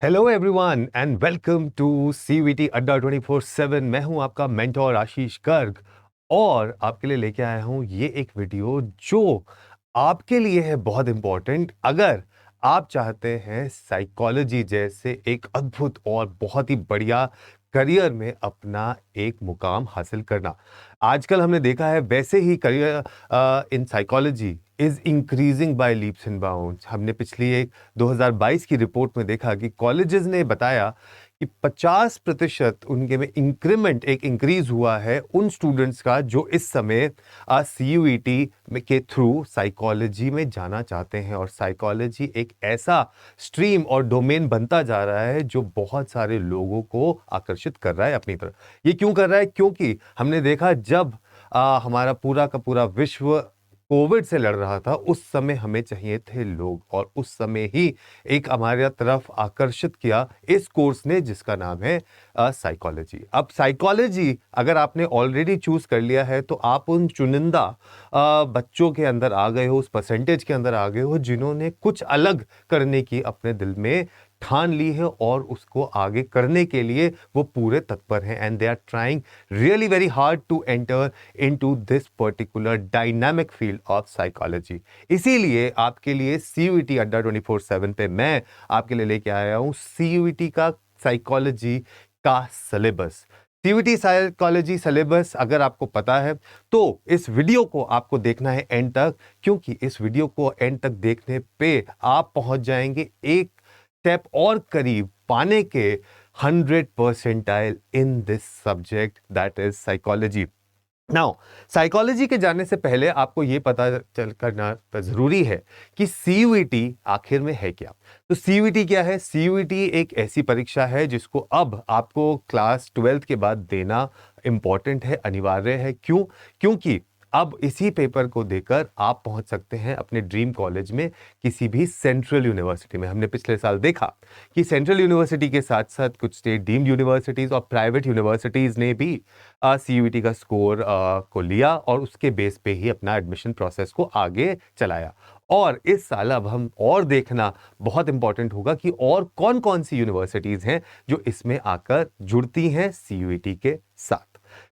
Hello everyone and welcome to CVT Adda 24/7। मैं हूं आपका मेंटोर आशीष गर्ग और आपके लिए लेके आया हूं ये एक वीडियो जो आपके लिए है बहुत इंपॉर्टेंट। अगर आप चाहते हैं साइकोलॉजी जैसे एक अद्भुत और बहुत ही बढ़िया करियर में अपना एक मुकाम हासिल करना। आजकल हमने देखा है वैसे ही career in psychology is increasing by leaps and bounds. हमने पिछली एक 2022 की रिपोर्ट में देखा कि कॉलेजेस ने बताया कि 50% उनके में इंक्रीमेंट एक इंक्रीज हुआ है उन स्टूडेंट्स का जो इस समय सीयूईटी के थ्रू साइकोलॉजी में जाना चाहते हैं। और साइकोलॉजी एक ऐसा स्ट्रीम और डोमेन बनता जा रहा है जो बहुत सारे लोगों को आकर्षित कर रहा है अपनी तरफ। ये क्यों कर रहा है? क्योंकि हमने देखा जब हमारा पूरा का पूरा विश्व कोविड से लड़ रहा था उस समय हमें चाहिए थे लोग, और उस समय ही एक हमारे तरफ आकर्षित किया इस कोर्स ने जिसका नाम है साइकोलॉजी। अब साइकोलॉजी अगर आपने ऑलरेडी चूज कर लिया है तो आप उन चुनिंदा बच्चों के अंदर आ गए हो, उस परसेंटेज के अंदर आ गए हो जिन्होंने कुछ अलग करने की अपने दिल में ठान ली है और उसको आगे करने के लिए वो पूरे तत्पर हैं and they are trying really very hard to enter into this particular dynamic field of psychology. इसीलिए आपके लिए सीयूईटी अड्डा 24/7 पे मैं आपके लिए लेके आया हूं सीयूईटी का साइकोलॉजी का सिलेबस। सीयूईटी साइकोलॉजी सिलेबस अगर आपको पता है तो इस वीडियो को आपको देखना है एंड तक, क्योंकि इस वीडियो को एंड तक देखने पे आप पहुंच जाएंगे एक स्टेप और करीब पाने के 100 percentile in this subject that is psychology. Now psychology के जानने से पहले आपको यह पता चल करना जरूरी है कि सीयूईटी आखिर में है क्या। तो सीयूईटी क्या है? सीयूईटी एक ऐसी परीक्षा है जिसको अब आपको क्लास 12th के बाद देना इंपॉर्टेंट है, अनिवार्य है। क्यों? क्योंकि अब इसी पेपर को देकर आप पहुंच सकते हैं अपने ड्रीम कॉलेज में, किसी भी सेंट्रल यूनिवर्सिटी में। हमने पिछले साल देखा कि सेंट्रल यूनिवर्सिटी के साथ साथ कुछ स्टेट डीम्ड यूनिवर्सिटीज और प्राइवेट यूनिवर्सिटीज ने भी सीयूईटी का स्कोर को लिया और उसके बेस पे ही अपना एडमिशन प्रोसेस को आगे चलाया। और इस साल अब हम और देखना बहुत इंपॉर्टेंट होगा कि और कौन कौन सी यूनिवर्सिटीज हैं जो इसमें आकर जुड़ती हैं सीयूईटी के साथ।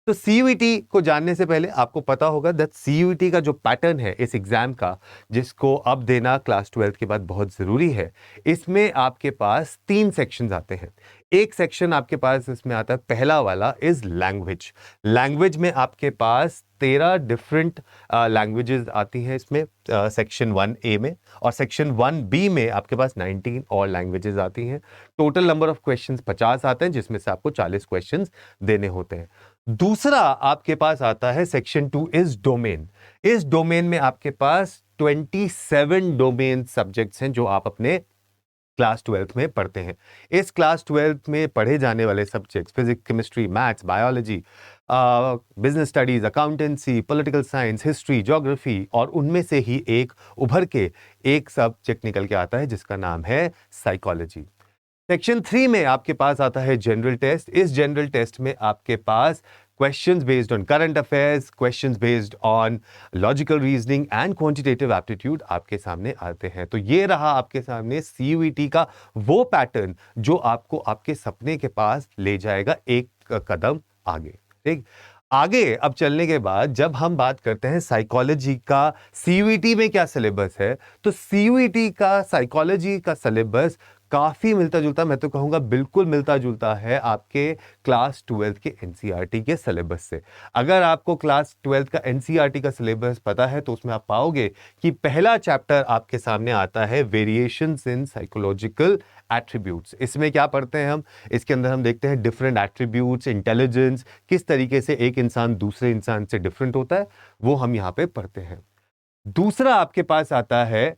तो सीयूईटी को जानने से पहले आपको पता होगा दैट सीयूईटी का जो पैटर्न है इस एग्जाम का, जिसको अब देना क्लास 12th के बाद बहुत जरूरी है, इसमें आपके पास 3 सेक्शंस आते हैं। एक सेक्शन आपके पास इसमें आता है, पहला वाला इज लैंग्वेज। लैंग्वेज में आपके पास 13 डिफरेंट लैंग्वेजेस आती हैं इसमें सेक्शन 1A में, और सेक्शन 1B में आपके पास 19 और लैंग्वेजेस आती हैं। टोटल नंबर ऑफ क्वेश्चंस 50 आते हैं जिसमें से आपको 40 क्वेश्चंस देने होते हैं। दूसरा आपके पास आता है सेक्शन 2 इज डोमेन। इस डोमेन में आपके पास 27 डोमेन सब्जेक्ट्स हैं जो आप अपने क्लास 12th में पढ़ते हैं। इस क्लास 12th में पढ़े जाने वाले subjects physics, chemistry, maths, biology, business studies, accountancy, political science, history, geography, और उनमें से ही एक उभर के एक सब्जेक्ट निकल के आता है जिसका नाम है साइकोलॉजी। सेक्शन 3 में आपके पास आता है जनरल टेस्ट। इस जनरल टेस्ट में आपके पास questions based on current affairs, questions based on logical reasoning and quantitative aptitude आपके सामने आते हैं। तो ये रहा आपके सामने सीयूईटी का वो पैटर्न जो आपको आपके सपने के पास ले जाएगा एक कदम आगे। ठीक, आगे अब चलने के बाद जब हम बात करते हैं साइकोलॉजी का सीयूईटी में क्या सिलेबस है, तो सीयूईटी का साइकोलॉजी का सिलेबस काफी मिलता जुलता, मैं तो कहूंगा बिल्कुल मिलता जुलता है आपके क्लास 12th के एनसीईआरटी के सिलेबस से। अगर आपको क्लास 12th का एनसीईआरटी का सिलेबस पता है तो उसमें आप पाओगे कि पहला चैप्टर आपके सामने आता है वेरिएशंस इन साइकोलॉजिकल एट्रीब्यूट्स। इसमें क्या पढ़ते हैं हम? इसके अंदर हम देखते हैं डिफरेंट एट्रीब्यूट्स, इंटेलिजेंस, किस तरीके से एक इंसान दूसरे इंसान से डिफरेंट होता है, वो हम यहां पे पढ़ते हैं। दूसरा आपके पास आता है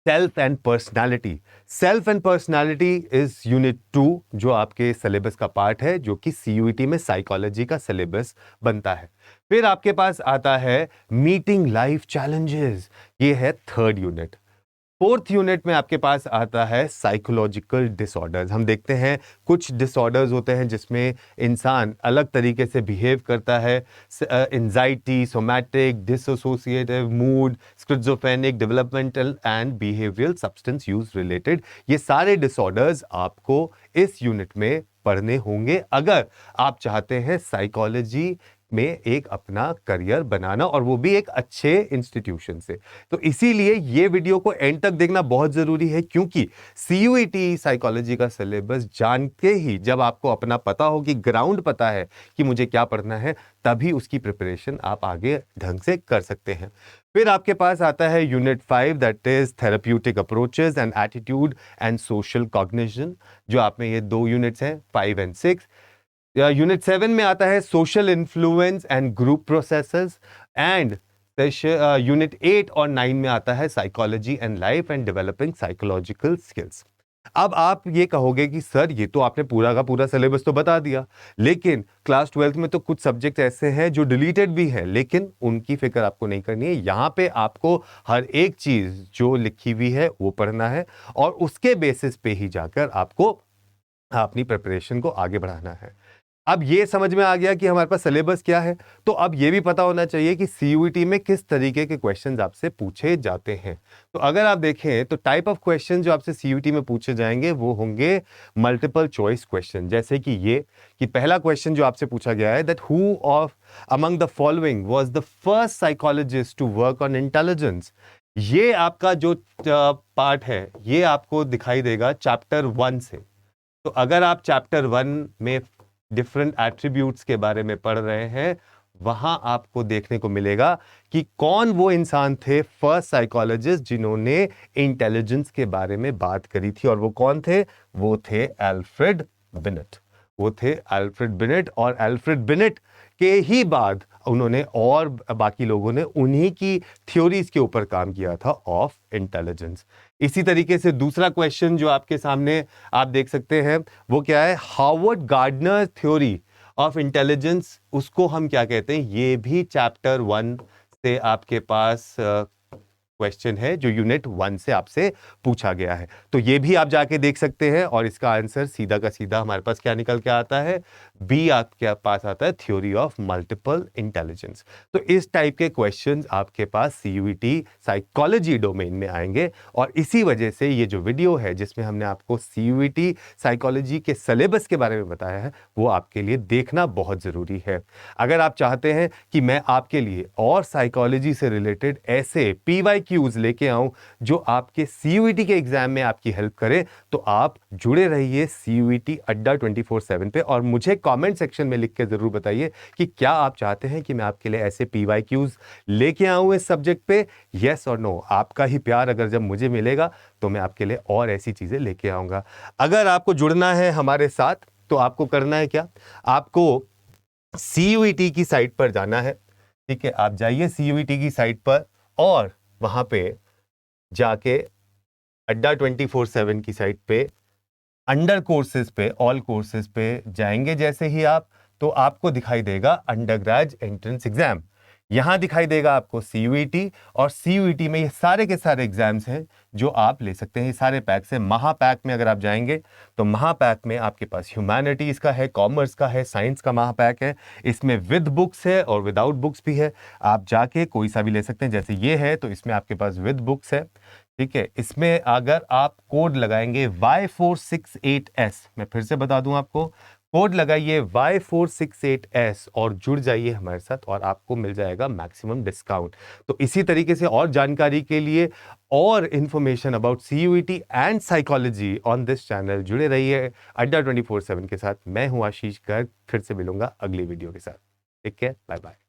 self and personality. Self and personality is unit 2 जो आपके सिलेबस का पार्ट है, जो कि सीयूईटी में साइकोलॉजी का सिलेबस बनता है। फिर आपके पास आता है मीटिंग लाइफ चैलेंजेस, ये है 3rd यूनिट। फोर्थ यूनिट में आपके पास आता है साइकोलॉजिकल डिसऑर्डर्स। हम देखते हैं कुछ डिसऑर्डर्स होते हैं जिसमें इंसान अलग तरीके से बिहेव करता है। Anxiety, somatic, dissociative, mood, schizophrenic, developmental and behavioural substance use related, ये सारे डिसऑर्डर्स आपको इस यूनिट में पढ़ने होंगे अगर आप चाहते हैं साइकोलॉजी में एक अपना करियर बनाना, और वो भी एक अच्छे इंस्टीट्यूशन से। तो इसीलिए ये वीडियो को एंड तक देखना बहुत जरूरी है, क्योंकि सीयूईटी साइकोलॉजी का सिलेबस जान के ही, जब आपको अपना पता हो कि ग्राउंड पता है कि मुझे क्या पढ़ना है, तभी उसकी प्रिपरेशन आप आगे ढंग से कर सकते हैं। फिर आपके पास आता है unit 5, that is therapeutic approaches and attitude and social cognition, जो आप में ये 2 यूनिट्स हैं, 5 एंड 6। यूनिट 7 में आता है social influence and group processes, and unit 8 और 9 में आता है psychology and life and developing psychological skills. अब आप ये कहोगे कि सर ये तो आपने पूरा का पूरा सिलेबस तो बता दिया, लेकिन क्लास 12th में तो कुछ सब्जेक्ट ऐसे हैं जो डिलीटेड भी हैं, लेकिन उनकी फिक्र आपको नहीं करनी है। यहाँ पे आपको हर एक चीज जो लिखी हुई है वो पढ़ना है, और उसके बेसिस पे ही जाकर आपको अपनी प्रिपरेशन को आगे बढ़ाना है। अब ये समझ में आ गया कि हमारे पास सिलेबस क्या है, तो अब ये भी पता होना चाहिए कि सीयूईटी में किस तरीके के क्वेश्चंस आपसे पूछे जाते हैं। तो अगर आप देखें तो टाइप ऑफ क्वेश्चन जो आपसे सीयूईटी में पूछे जाएंगे वो होंगे मल्टीपल चॉइस क्वेश्चन। जैसे कि ये कि पहला क्वेश्चन जो आपसे पूछा गया है, that who of among the following was the first psychologist to work on intelligence. ये आपका जो पार्ट है ये आपको दिखाई देगा चैप्टर 1 से। तो अगर आप चैप्टर 1 में डिफरेंट एट्रीब्यूट्स के बारे में पढ़ रहे हैं, वहां आपको देखने को मिलेगा कि कौन वो इंसान थे फर्स्ट साइकोलॉजिस्ट जिन्होंने इंटेलिजेंस के बारे में बात करी थी, और वो कौन थे? वो थे एल्फ्रेड बिनेट। वो थे एल्फ्रेड बिनेट, और एल्फ्रेड बिनेट के ही बाद उन्होंने और बाकी लोगों ने उन्हीं की थ्योरीज के ऊपर काम किया था ऑफ इंटेलिजेंस। इसी तरीके से दूसरा क्वेश्चन जो आपके सामने आप देख सकते हैं वो क्या है? Harvard gardener theory of intelligence, उसको हम क्या कहते हैं? ये भी चैप्टर 1 से आपके पास क्वेश्चन है जो यूनिट 1 से आपसे पूछा गया है। तो ये भी आप जाके देख सकते हैं, और इसका आंसर सीधा का सीधा हमारे पास क्या निकल के आता है? बी आपके पास आता है, थ्योरी ऑफ मल्टीपल इंटेलिजेंस। तो इस टाइप के क्वेश्चंस आपके पास सीयूईटी साइकोलॉजी डोमेन में आएंगे, और इसी वजह से ये जो वीडियो है जिसमें हमने आपको सीयूईटी साइकोलॉजी के सिलेबस के बारे में बताया है, वो आपके लिए देखना बहुत जरूरी है। अगर आप चाहते हैं कि मैं आपके लिए और साइकोलॉजी से रिलेटेड ऐसे PYQs लेके आऊं जो आपके सीयूईटी के एग्जाम में आपकी हेल्प करे, तो आप जुड़े रहिए सीयूईटी अड्डा 24/7 पे, और मुझे कमेंट सेक्शन में लिख के जरूर बताइए कि क्या आप चाहते हैं कि मैं आपके लिए ऐसे PYQs लेके आऊं इस सब्जेक्ट पे, यस और नो। आपका ही प्यार अगर जब मुझे मिलेगा तो मैं आपके लिए और ऐसी चीजें लेके आऊंगा। अगर आपको जुड़ना है हमारे साथ तो आपको करना है क्या? आपको सीयूईटी की साइट पर जाना है, ठीक है? आप जाइए सीयूईटी की साइट पर, और वहां पे जाके अड्डा 24/7 की साइट पे अंडर कोर्सेज पे, ऑल कोर्सेज पे जाएंगे जैसे ही आप, तो आपको दिखाई देगा अंडरग्रेड एंट्रेंस एग्जाम। यहां दिखाई देगा आपको सीयूईटी, और सीयूईटी में ये सारे के सारे एग्जाम्स हैं जो आप ले सकते हैं। ये सारे पैक्स हैं। महापैक में अगर आप जाएंगे तो महापैक में आपके पास ह्यूमैनिटीज का है, कॉमर्स का है, साइंस का महापैक है। इसमें विद बुक्स है और विदाउट बुक्स भी है। आप जाके कोई सा भी ले सकते हैं। जैसे ये है तो इसमें आपके पास विद बुक्स है, ठीक है? इसमें अगर आप कोड लगाएंगे Y468S, मैं फिर से बता दूं आपको, कोड लगाइए Y468S और जुड़ जाइए हमारे साथ, और आपको मिल जाएगा मैक्सिमम डिस्काउंट। तो इसी तरीके से और जानकारी के लिए और information about CUET and psychology on this channel जुड़े रहिए अड्डा 24/7 के साथ। मैं हूं आशीष गर्ग, फिर से मिलूंगा अगली वीडियो के साथ। ठीक है, बाय बाय।